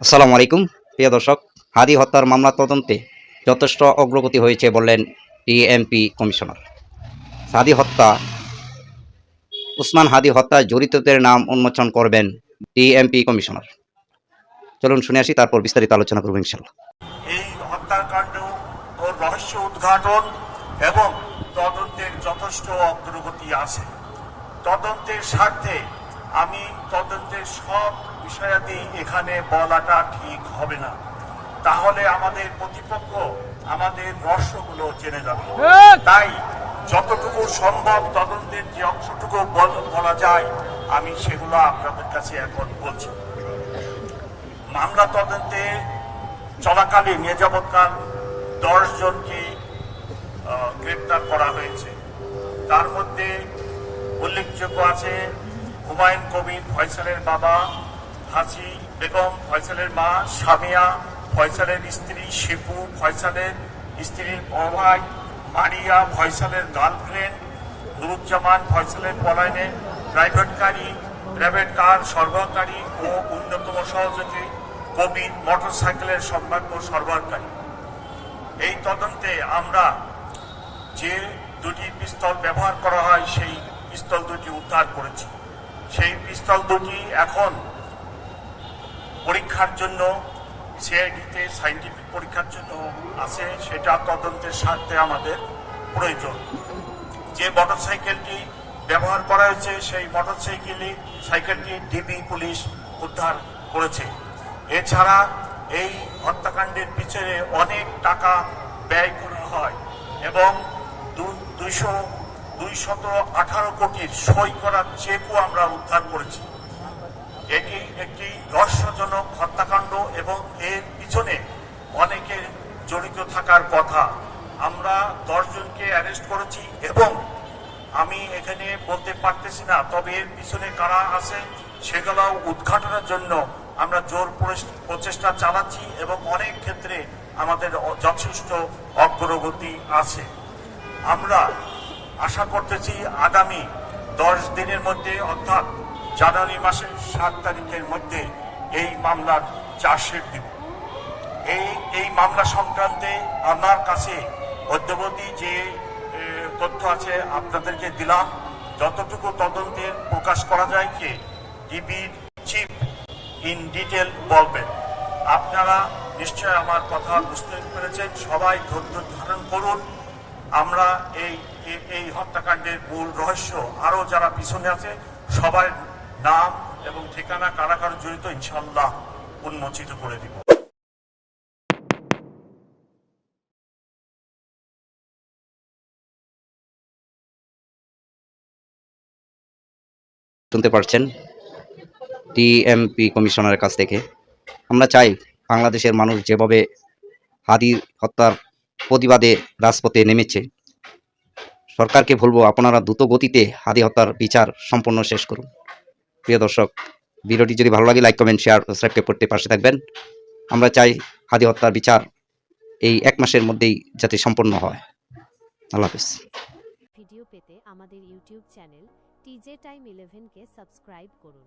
আসসালামু আলাইকুম প্রিয় দর্শক, হাদি হত্যার মামলা তদন্তে যথেষ্ট অগ্রগতি হয়েছে বললেন ডিএমপি কমিশনার। উসমান হাদি হত্যায় জড়িতদের নাম উন্মোচন করবেন ডিএমপি কমিশনার। চলুন শুনে আসি, তারপর বিস্তারিত আলোচনা করব ইনশাল্লাহ। এই হত্যাকাণ্ড ও রহস্য উদ্ঘাটন এবং তদন্তের যথেষ্ট অগ্রগতি আছে। তদন্তের স্বার্থে আমি তদন্তের সব বিষয়াদি এখানে বলাটা ঠিক হবে না, তাহলে আমাদের প্রতিপক্ষ আমাদের রহস্যগুলো জেনে যাবে। তাই যতটুকু সম্ভব তদন্তের যে অংশটুকু বলা যায় আমি সেগুলো আপনাদের কাছে এখন বলছি। মামলা তদন্তে চলাকালীন এ যাবৎকাল 10 জনকে গ্রেপ্তার করা হয়েছে। তার মধ্যে উল্লেখযোগ্য আছে হুমায়ুন কবির ফয়সালের বাবা, হাসি বেগম ফয়সালের মা, সামিয়া ফয়সালের স্ত্রী, শিপু ফয়সালের স্ত্রীর ভাই, মারিয়া ফয়সালের গার্লফ্রেন্ড, নুরুজ্জামান ফয়সালের পলায়নে প্রাইভেট কার সরবরাহকারী ও অন্যতম সহযোগী কবির মোটরসাইকেলের সম্ভাব্য সরবরাহকারী। এই তদন্তে আমরা যে দুটি পিস্তল ব্যবহার করা হয় সেই পিস্তল দুটি উদ্ধার করেছি। সেই পিস্তল দুটি এখন পরীক্ষার জন্য সিআইডিতে সাইন্টিফিক পরীক্ষার জন্য আছে, সেটা তদন্তের স্বার্থে আমাদের প্রয়োজন। যে মোটরসাইকেলটি ব্যবহার করা হয়েছে সেই সাইকেলটি ডিবি পুলিশ উদ্ধার করেছে। এছাড়া এই হত্যাকাণ্ডের পিছনে অনেক টাকা ব্যয় করা হয় এবং 218 কোটির সই করা চেকও আমরা উদ্ধার করেছি। এটি একটি রহস্যজনক হত্যাকাণ্ড এবং এর পিছনে অনেকের জড়িত থাকার কথা। আমরা 10 জনকে অ্যারেস্ট করেছি এবং আমি এখানে বলতে পারতেছি না, তবে এর পিছনে কারা আছে সেগুলো উদ্ঘাটনের জন্য আমরা জোর প্রচেষ্টা চালাচ্ছি এবং অনেক ক্ষেত্রে আমাদের যথেষ্ট অগ্রগতি আছে। আমরা আশা করতেছি আগামী 10 দিনের মধ্যে, অর্থাৎ জানুয়ারি মাসের 7 তারিখের মধ্যে এই মামলার চার্জশিট দিব। এই মামলা সংক্রান্তে আমার কাছে মধ্যবর্তী যে তথ্য আছে আপনাদেরকে দিলাম। যতটুকু তদন্তের প্রকাশ করা যায় যে ডিবির চিফ ইন ডিটেল বলবেন। আপনারা নিশ্চয় আমার কথা বুঝতে পেরেছেন। সবাই ধৈর্য ধারণ করুন। আমরা এই হত্যাকাণ্ডের মূল রহস্য, আরো যারা পিছনে আছে সবার নাম এবং ঠিকানা কারা কারা জড়িত ইনশাআল্লাহ উন্মোচিত করে দিব। শুনতে পারছেন ডিএমপি কমিশনারের কাছ থেকে। আমরা চাই বাংলাদেশের মানুষ যেভাবে হাদি হত্যার প্রতিবাদে রাজপথে নেমেছে, সরকারকে বলবো আপনারা দ্রুত গতিতে হাদি হত্যার বিচার সম্পূর্ণ শেষ করুন। প্রিয় দর্শক, ভিডিওটি যদি ভালো লাগে লাইক, কমেন্ট, শেয়ার, সাবস্ক্রাইব করতে পাশে থাকবেন। আমরা চাই হাদি হত্যার বিচার এই 1 মাসের মধ্যেই যাতে সম্পন্ন হয়। আল্লাহ হাফেজ। ভিডিও পেতে আমাদের ইউটিউব চ্যানেল টিজে টাইম 11 কে সাবস্ক্রাইব করুন।